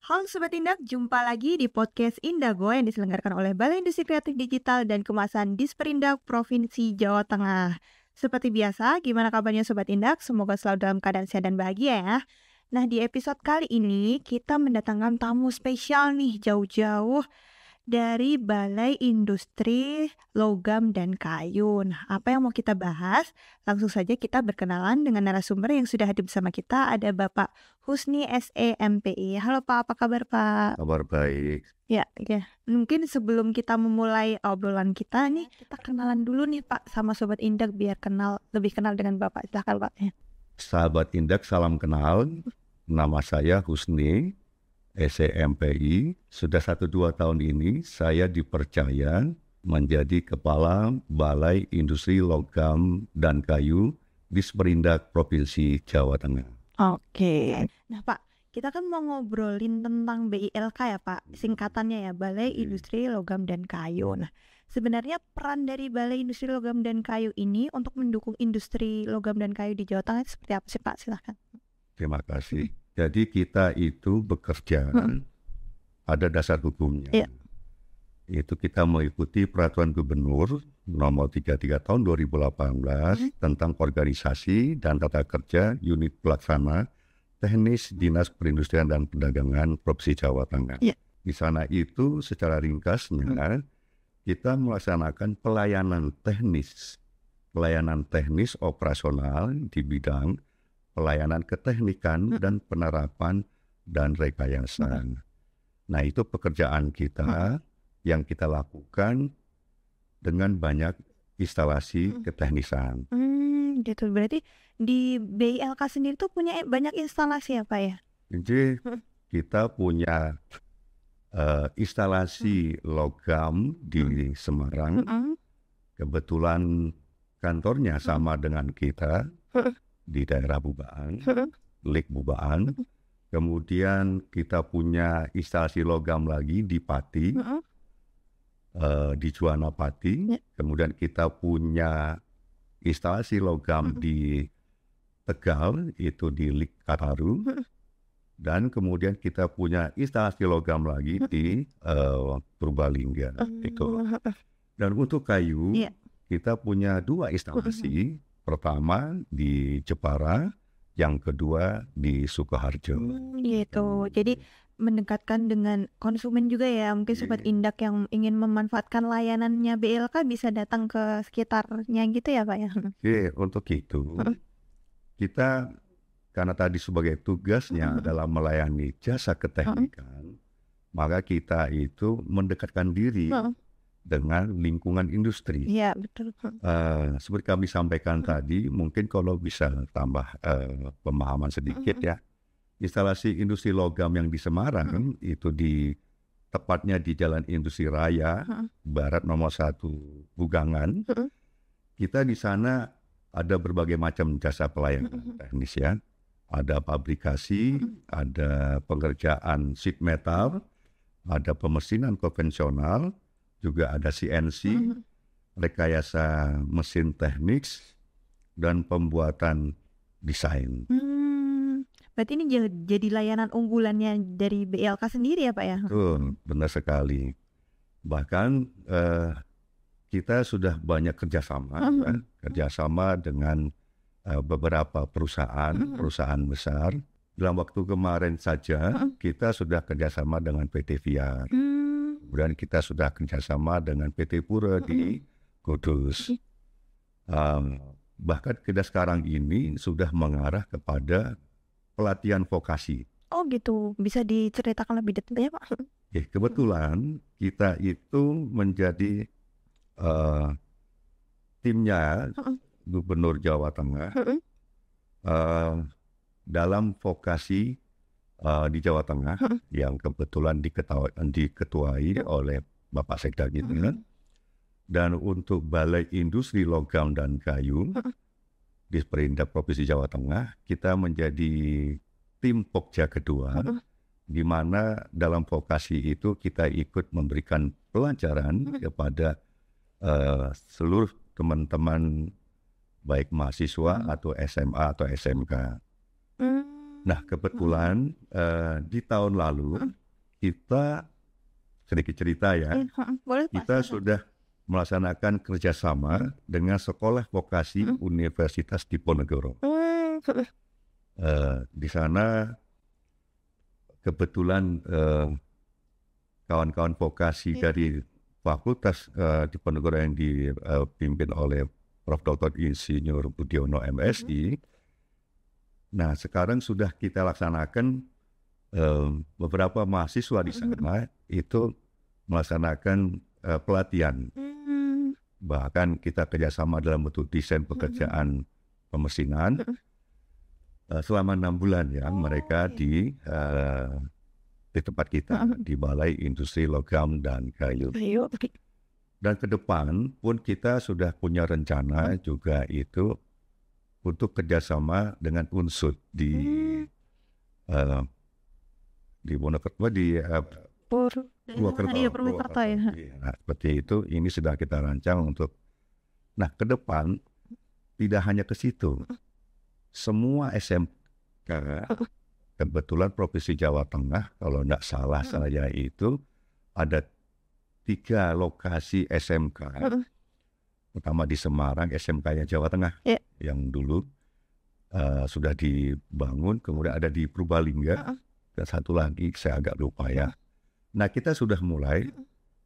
Halo Sobat Indak, jumpa lagi di podcast Indago yang diselenggarakan oleh Balai Industri Kreatif Digital dan Kemasan Disperindak Provinsi Jawa Tengah. Seperti biasa, gimana kabarnya Sobat Indak? Semoga selalu dalam keadaan sehat dan bahagia ya. Nah, di episode kali ini kita mendatangkan tamu spesial nih, jauh-jauh dari Balai Industri Logam dan Kayu. Nah, apa yang mau kita bahas? Langsung saja kita berkenalan dengan narasumber yang sudah hadir bersama kita. Ada Bapak Husni SE MPI. Halo Pak, apa kabar Pak? Kabar baik. Ya. Mungkin sebelum kita memulai obrolan kita nih, kita kenalan dulu nih Pak sama Sobat Indak biar lebih kenal dengan Bapak. Silakan Pak. Sahabat Indak, salam kenal. Nama saya Husni SMPI. Sudah 1-2 tahun ini saya dipercaya menjadi Kepala Balai Industri Logam dan Kayu Disperindak Provinsi Jawa Tengah. Oke. Nah Pak, kita kan mau ngobrolin tentang BILK ya Pak, singkatannya ya, Balai Industri Logam dan Kayu. Nah, sebenarnya peran dari Balai Industri Logam dan Kayu ini untuk mendukung industri logam dan kayu di Jawa Tengah seperti apa sih Pak? Silahkan. Terima kasih. Jadi kita itu bekerja, ada dasar hukumnya. Iya. Itu kita mengikuti Peraturan Gubernur Nomor 33 Tahun 2018 tentang organisasi dan tata kerja unit pelaksana teknis Dinas Perindustrian dan Perdagangan Provinsi Jawa Tengah. Iya. Di sana itu secara ringkasnya kita melaksanakan pelayanan teknis operasional di bidang pelayanan keteknikan dan penerapan dan rekayasa. Nah, itu pekerjaan kita yang kita lakukan dengan banyak instalasi keteknisan. Gitu. Berarti di BILK sendiri tuh punya banyak instalasi ya Pak ya? Jadi kita punya instalasi logam di Semarang. Kebetulan kantornya sama dengan kita di daerah Bubaan, Lik Bubaan. Kemudian kita punya instalasi logam lagi di Pati, di Juwana Pati. Kemudian kita punya instalasi logam di Tegal, itu di Lik Kataru. Dan kemudian kita punya instalasi logam lagi di Purbalingga. Itu. Dan untuk kayu, kita punya 2 instalasi. Pertama di Jepara, yang kedua di Sukoharjo. Gitu. Jadi mendekatkan dengan konsumen juga ya. Mungkin Sobat Indak yang ingin memanfaatkan layanannya BILK bisa datang ke sekitarnya gitu ya Pak ya. Oke, untuk itu kita karena tadi sebagai tugasnya adalah melayani jasa keteknikan, maka kita itu mendekatkan diri dengan lingkungan industri. Iya, betul. Seperti kami sampaikan tadi, mungkin kalau bisa tambah pemahaman sedikit ya. Instalasi industri logam yang di Semarang itu tepatnya di Jalan Industri Raya Barat nomor 1 Bugangan. Kita di sana ada berbagai macam jasa pelayanan teknis ya. Ada pabrikasi, ada pengerjaan sheet metal, ada pemesinan konvensional, juga ada CNC, rekayasa mesin teknik, dan pembuatan desain. Berarti ini jadi layanan unggulannya dari BILK sendiri ya Pak ya? Betul, benar sekali. Bahkan kita sudah banyak kerjasama dengan beberapa perusahaan besar. Dalam waktu kemarin saja kita sudah kerjasama dengan PT Viar. Kemudian kita sudah kerjasama dengan PT Pura di Kudus. Bahkan kita sekarang ini sudah mengarah kepada pelatihan vokasi. Oh gitu, bisa diceritakan lebih detail ya Pak? Kebetulan kita itu menjadi timnya Gubernur Jawa Tengah dalam vokasi di Jawa Tengah yang kebetulan diketuai oleh Bapak Sekda gitu. Dan untuk Balai Industri Logam dan Kayu Disperindak Provinsi Jawa Tengah, kita menjadi tim Pokja kedua, di mana dalam vokasi itu kita ikut memberikan pelajaran kepada seluruh teman-teman baik mahasiswa atau SMA atau SMK. Nah, kebetulan di tahun lalu kita sedikit cerita ya, Boleh Pak. kita sudah melaksanakan kerjasama dengan sekolah vokasi Universitas Diponegoro. Di sana kebetulan kawan-kawan vokasi dari fakultas Diponegoro yang dipimpin oleh Prof. Dr. Insinyur Budiono MSI. Nah, sekarang sudah kita laksanakan beberapa mahasiswa di sana itu melaksanakan pelatihan. Bahkan kita kerjasama dalam bentuk desain pekerjaan pemesinan selama 6 bulan ya. Mereka di tempat kita di Balai Industri Logam dan Kayu. Dan ke depan pun kita sudah punya rencana juga itu untuk kerjasama dengan unsur di Wonokerto, di Purwokerto ya. Nah, seperti itu, ini sedang kita rancang untuk. Nah, ke depan tidak hanya ke situ, semua SMK kebetulan Provinsi Jawa Tengah, kalau tidak salah saya itu ada 3 lokasi SMK. Pertama di Semarang, SMK-nya Jawa Tengah yang dulu sudah dibangun, kemudian ada di Purbalingga, dan satu lagi saya agak lupa ya. Nah, kita sudah mulai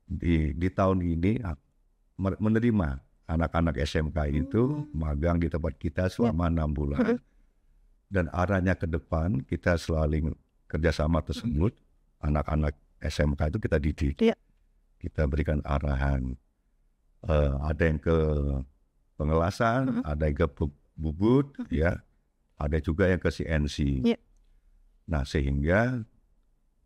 di tahun ini menerima anak-anak SMK itu magang di tempat kita selama 6 bulan. Dan arahnya ke depan kita selalu kerjasama tersebut, anak-anak SMK itu kita didik, kita berikan arahan. Ada yang ke pengelasan, ada yang ke bubut, ya, ada juga yang ke CNC. Nah, sehingga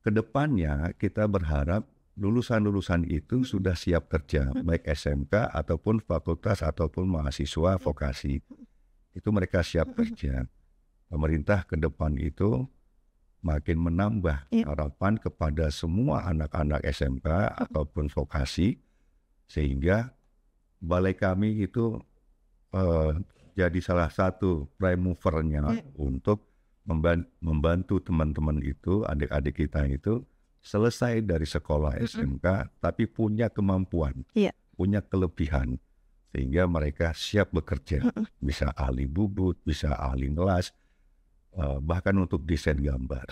kedepannya kita berharap lulusan-lulusan itu sudah siap kerja, baik SMK ataupun fakultas ataupun mahasiswa vokasi. Itu mereka siap kerja. Pemerintah ke depan itu makin menambah harapan kepada semua anak-anak SMK ataupun vokasi, sehingga balai kami itu jadi salah satu prime movernya untuk membantu teman-teman itu, adik-adik kita itu selesai dari sekolah SMK tapi punya kemampuan, punya kelebihan, sehingga mereka siap bekerja, bisa ahli bubut, bisa ahli ngelas, bahkan untuk desain gambar.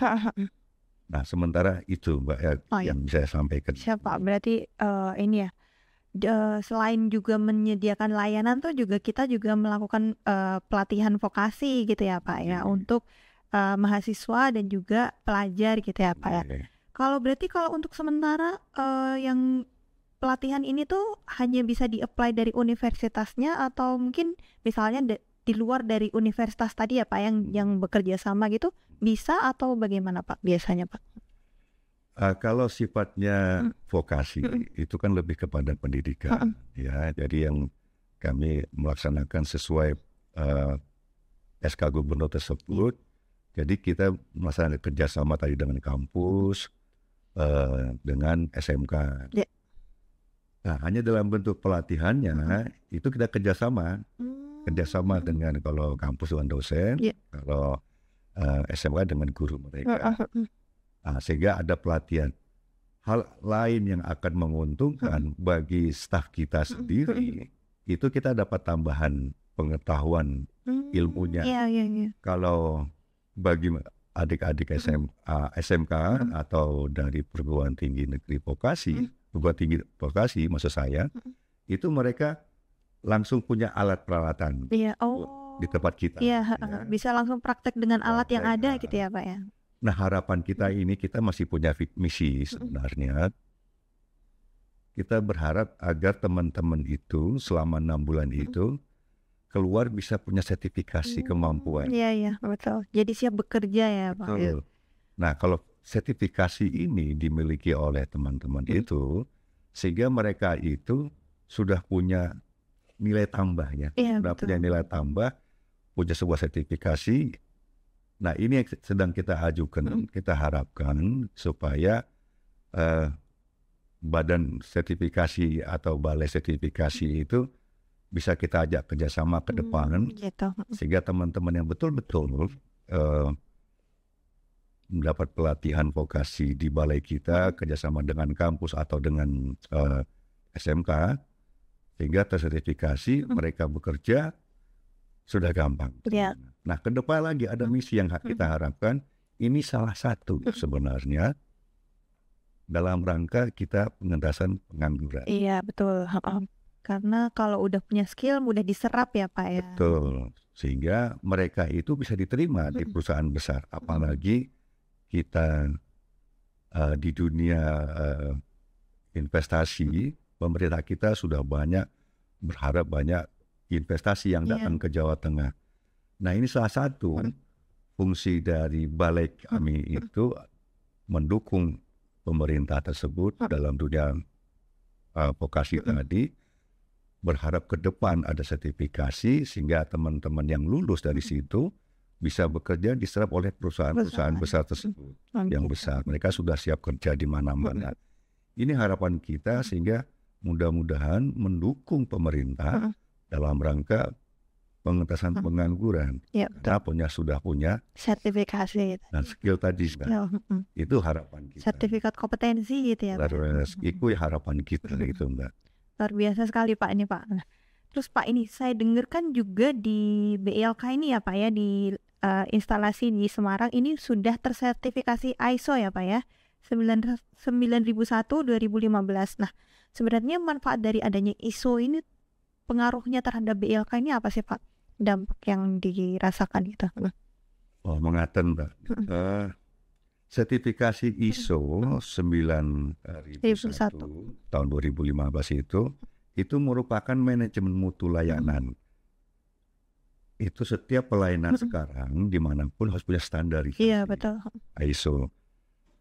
Nah, sementara itu Mbak yang bisa saya sampaikan. Siapa? Berarti ini ya, selain juga menyediakan layanan tuh juga kita juga melakukan pelatihan vokasi gitu ya Pak ya, untuk mahasiswa dan juga pelajar gitu ya Pak ya. Kalau untuk sementara yang pelatihan ini tuh hanya bisa di-apply dari universitasnya, atau mungkin misalnya di luar dari universitas tadi ya Pak yang bekerja sama gitu, bisa atau bagaimana Pak biasanya Pak? Kalau sifatnya vokasi itu kan lebih kepada pendidikan ya, jadi yang kami melaksanakan sesuai SK Gubernur tersebut. Jadi kita melaksanakan kerjasama tadi dengan kampus, dengan SMK. Nah, hanya dalam bentuk pelatihannya itu kita kerjasama dengan, kalau kampus dengan dosen, kalau SMK dengan guru mereka. Nah, sehingga ada pelatihan. Hal lain yang akan menguntungkan bagi staf kita sendiri, itu kita dapat tambahan pengetahuan ilmunya. Kalau bagi adik-adik SMK atau dari perguruan tinggi negeri vokasi, perguruan tinggi vokasi maksud saya, itu mereka langsung punya alat peralatan di tempat kita. Bisa langsung praktek dengan alat yang ada gitu ya Pak ya. Nah, harapan kita ini, kita masih punya misi sebenarnya. Kita berharap agar teman-teman itu selama 6 bulan itu keluar bisa punya sertifikasi kemampuan. Iya, betul. Jadi siap bekerja ya Pak. Betul. Nah, kalau sertifikasi ini dimiliki oleh teman-teman itu, sehingga mereka itu sudah punya nilai tambahnya. Sudah punya nilai tambah, punya sebuah sertifikasi. Nah, ini yang sedang kita ajukan, kita harapkan supaya badan sertifikasi atau balai sertifikasi itu bisa kita ajak kerjasama ke depan, sehingga teman-teman yang betul-betul mendapat pelatihan vokasi di balai kita kerjasama dengan kampus atau dengan SMK, sehingga tersertifikasi, mereka bekerja sudah gampang. Ya. Nah, ke depan lagi ada misi yang kita harapkan. Ini salah satu sebenarnya dalam rangka kita pengentasan pengangguran. Iya, betul. Karena kalau udah punya skill mudah diserap ya Pak ya. Betul. Sehingga mereka itu bisa diterima di perusahaan besar. Apalagi kita di dunia investasi, pemerintah kita sudah berharap banyak investasi yang datang ke Jawa Tengah. Nah, ini salah satu fungsi dari balai kami itu mendukung pemerintah tersebut dalam dunia vokasi tadi, berharap ke depan ada sertifikasi sehingga teman-teman yang lulus dari situ bisa bekerja diserap oleh perusahaan-perusahaan besar tersebut yang besar. Mereka sudah siap kerja di mana-mana. Ini harapan kita sehingga mudah-mudahan mendukung pemerintah dalam rangka pengentasan pengangguran. Karena sudah punya sertifikasi dan skill tadi. Itu harapan kita. Sertifikat kompetensi gitu ya Pak. Itu harapan kita gitu Mbak. Luar biasa sekali Pak ini Pak. Nah, terus Pak ini saya dengarkan juga di BLK ini ya Pak ya, di instalasi di Semarang ini sudah tersertifikasi ISO ya Pak ya, 9001/2015. Nah, sebenarnya manfaat dari adanya ISO ini, pengaruhnya terhadap BLK ini apa sih Pak? Dampak yang dirasakan gitu. Oh, mengaten Mbak. Sertifikasi ISO 9001 tahun 2015 itu merupakan manajemen mutu layanan. Itu setiap pelayanan sekarang dimanapun harus punya standarisasi. Iya, betul. ISO.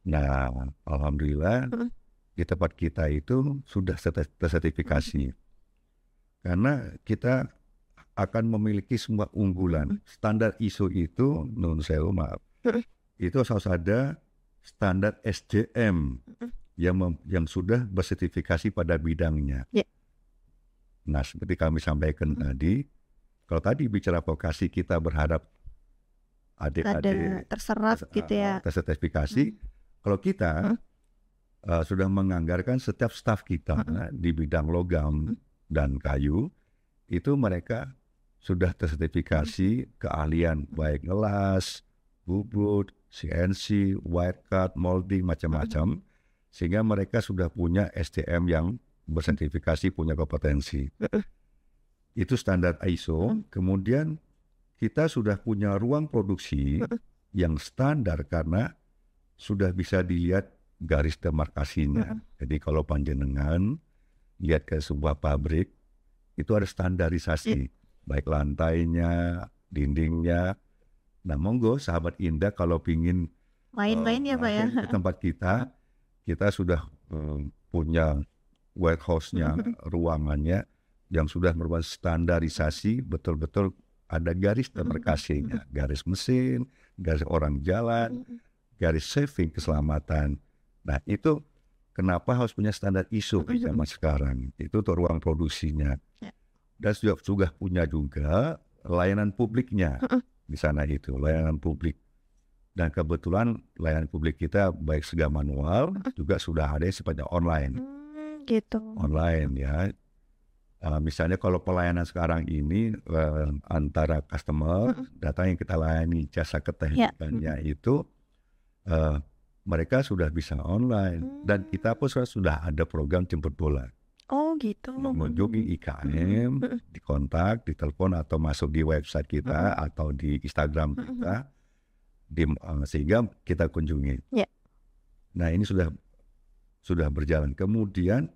Nah, alhamdulillah di tempat kita itu sudah tersertifikasi. Karena kita akan memiliki semua unggulan. Standar ISO itu, nun sewu maaf, itu harus ada standar SDM yang sudah bersertifikasi pada bidangnya. Nah, seperti kami sampaikan tadi, kalau tadi bicara vokasi kita berharap adik-adik terserap gitu ya. Tersertifikasi. Kalau kita sudah menganggarkan setiap staf kita di bidang logam dan kayu, itu mereka sudah tersertifikasi keahlian baik ngelas, bubut, CNC, wire cut, molding, macam-macam, sehingga mereka sudah punya SDM yang bersertifikasi, punya kompetensi. Itu standar ISO. Kemudian kita sudah punya ruang produksi yang standar karena sudah bisa dilihat garis demarkasinya. Jadi kalau panjenengan lihat ke sebuah pabrik, itu ada standarisasi, baik lantainya, dindingnya. Nah, monggo sahabat Indah kalau pingin main-main ya Pak ya, ke tempat kita sudah punya warehouse-nya, ruangannya yang sudah merupakan standarisasi, betul-betul ada garis demarkasinya, garis mesin, garis orang jalan, garis saving keselamatan. Nah, itu kenapa harus punya standar ISO zaman sekarang? Itu untuk ruang produksinya. Dan sudah punya juga layanan publiknya di sana itu, layanan publik. Dan kebetulan layanan publik kita baik sega manual juga sudah ada sepanjang online. Gitu. Online ya. Misalnya kalau pelayanan sekarang ini antara customer datang yang kita layani jasa keteknikannya itu mereka sudah bisa online dan kita pun sudah ada program jemput bola. Oh gitu. Mengunjungi IKM, dikontak, ditelepon atau masuk di website kita atau di Instagram kita, sehingga kita kunjungi. Nah, ini sudah berjalan. Kemudian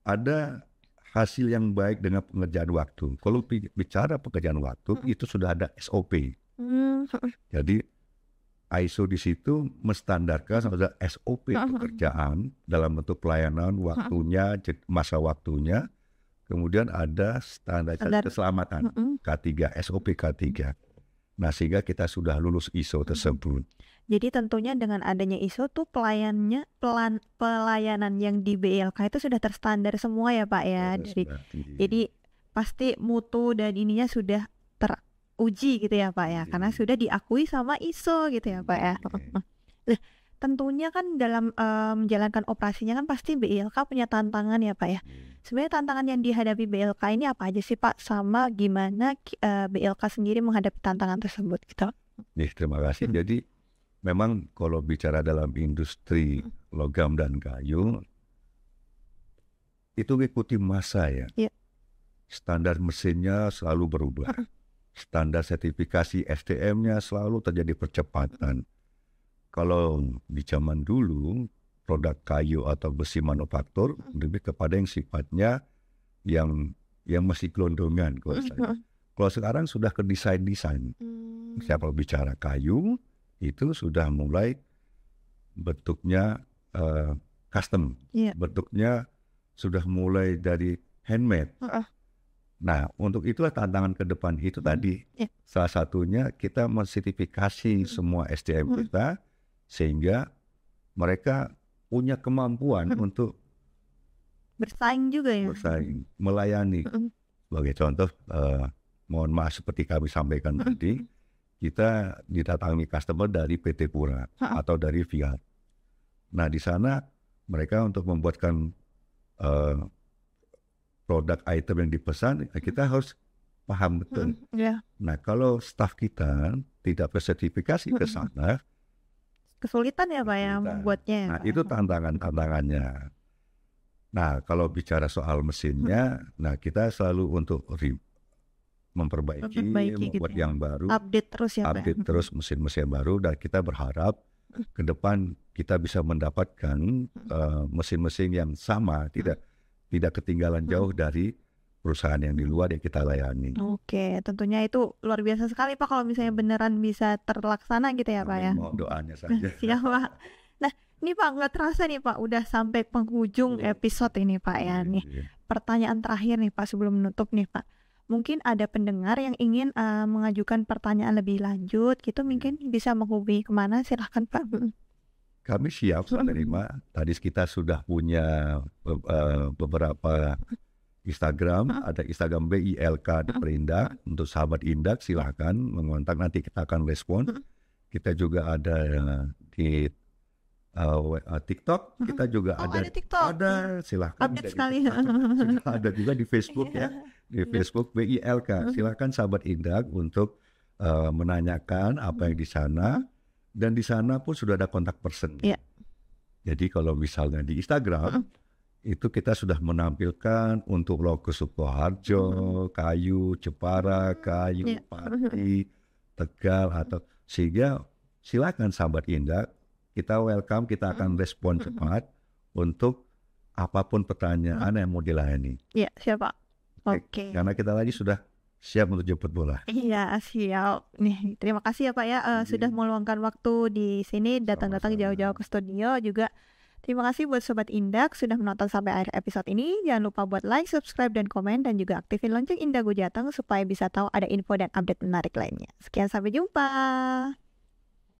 ada hasil yang baik dengan pengerjaan waktu. Kalau bicara pekerjaan waktu, itu sudah ada SOP. Jadi ISO di situ menstandarkan ada SOP pekerjaan dalam bentuk pelayanan, waktunya, masa waktunya. Kemudian ada standar keselamatan K3, SOP K3. Nah, sehingga kita sudah lulus ISO tersebut. Jadi tentunya dengan adanya ISO tuh pelayanan yang di BLK itu sudah terstandar semua ya Pak ya. Jadi pasti mutu dan ininya sudah teruji gitu ya Pak ya, karena sudah diakui sama ISO gitu ya Pak ya. Tentunya kan dalam menjalankan operasinya kan pasti BILK punya tantangan ya Pak ya. Sebenarnya tantangan yang dihadapi BILK ini apa aja sih Pak? Sama gimana BILK sendiri menghadapi tantangan tersebut gitu? Nih, terima kasih. Jadi memang kalau bicara dalam industri logam dan kayu, itu mengikuti masa ya. Iya. Standar mesinnya selalu berubah. Standar sertifikasi SDM-nya selalu terjadi percepatan. Kalau di zaman dulu, produk kayu atau besi manufaktur lebih kepada yang sifatnya yang masih gelondongan. Kalau sekarang sudah ke desain-desain. Siapa bicara kayu, itu sudah mulai bentuknya custom. Iya. Bentuknya sudah mulai dari handmade. Nah, untuk itulah tantangan ke depan itu tadi. Iya. Salah satunya kita mensertifikasi semua SDM kita, sehingga mereka punya kemampuan untuk Bersaing juga ya. bersaing, melayani. Sebagai contoh, mohon maaf seperti kami sampaikan tadi, kita didatangi customer dari PT Pura atau dari Fiat. Nah, di sana mereka untuk membuatkan produk item yang dipesan, kita harus paham betul. Ya. Nah, kalau staf kita tidak bersertifikasi ke sana, Kesulitan ya Pak ya membuatnya. nah itu tantangannya. Nah, kalau bicara soal mesinnya, nah kita selalu untuk memperbaiki, membuat gitu ya. yang baru, Update terus ya Pak. update terus mesin-mesin baru, dan kita berharap ke depan kita bisa mendapatkan mesin-mesin yang sama, tidak ketinggalan jauh dari perusahaan yang di luar yang kita layani. Oke, tentunya itu luar biasa sekali Pak kalau misalnya beneran bisa terlaksana gitu ya Pak ya. Mohon doanya saja. Siap Pak. Nah, ini Pak nggak terasa nih Pak udah sampai penghujung episode ini Pak ya nih. Pertanyaan terakhir nih Pak sebelum menutup nih Pak. Mungkin ada pendengar yang ingin mengajukan pertanyaan lebih lanjut gitu, mungkin bisa menghubungi kemana? Silahkan Pak. Kami siap menerima. Tadi kita sudah punya beberapa Instagram, ada Instagram BILK Perindak. Untuk sahabat Indak silahkan mengontak, nanti kita akan respon. Kita juga ada di TikTok, kita juga ada TikTok. Ada, silahkan. Update sekali. Ada juga di Facebook ya, di Facebook BILK. Silahkan sahabat Indak untuk menanyakan apa yang di sana, dan di sana pun sudah ada kontak person. Iya. Jadi kalau misalnya di Instagram itu kita sudah menampilkan untuk logo Sukoharjo, kayu, Jepara, kayu, Pati, Tegal, atau sehingga silakan sahabat Indak, kita welcome, kita akan respon cepat untuk apapun pertanyaan yang mau dilayani. Iya, siap Pak. Oke. Karena kita lagi sudah siap untuk jemput bola. Iya, siap. Nih, terima kasih ya Pak ya sudah meluangkan waktu di sini, datang-datang jauh-jauh ke studio juga. Terima kasih buat Sobat Indak sudah menonton sampai akhir episode ini. Jangan lupa buat like, subscribe, dan komen, dan juga aktifin lonceng Indago Jateng supaya bisa tahu ada info dan update menarik lainnya. Sekian, sampai jumpa.